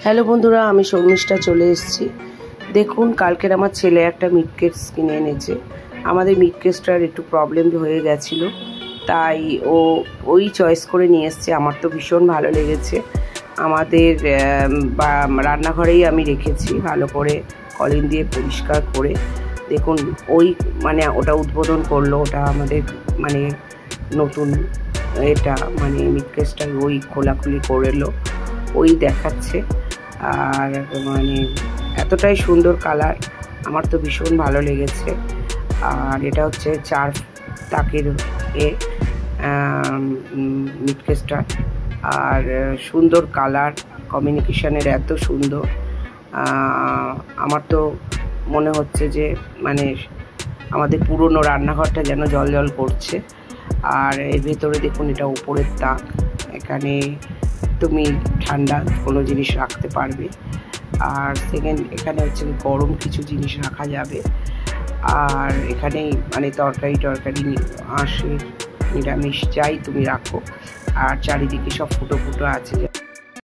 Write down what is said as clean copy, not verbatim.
Hello বন্ধুরা, আমি শর্মিষ্ঠা চলে এসেছি। দেখুন, কালকের আমার ছেলে একটা মিট কেস কিনে এনেছে। আমাদের মিট কেসটার একটু প্রবলেম হয়ে গেছিলো, তাই ওই চয়েস করে নিয়ে এসছে। আমার তো ভীষণ ভালো লেগেছে। আমাদের রান্নাঘরেই আমি রেখেছি, ভালো করে কলিন দিয়ে পরিষ্কার করে। দেখুন, ওটা উদ্বোধন করলো, ওটা আমাদের নতুন এটা মিট কেসটা খোলাখুলি করলো, দেখাচ্ছে। আর এতটাই সুন্দর কালার, আমার তো ভীষণ ভালো লেগেছে। আর এটা হচ্ছে 4 তাকের মিট কেসটা। আর সুন্দর কালার কমিউনিকেশনের, এত সুন্দর। আমার তো মনে হচ্ছে যে আমাদের পুরনো রান্নাঘরটা যেন জ্বল করছে। আর এর ভেতরে দেখুন, এটা উপরের তাক, এখানে তুমি ঠান্ডা কোনো জিনিস রাখতে পারবে। আর সেকেন্ড, এখানে হচ্ছে গরম কিছু জিনিস রাখা যাবে। আর এখানেই তরকারি আসে, নিরামিষ যাই তুমি রাখো। আর চারিদিকে সব ফুটো আছে।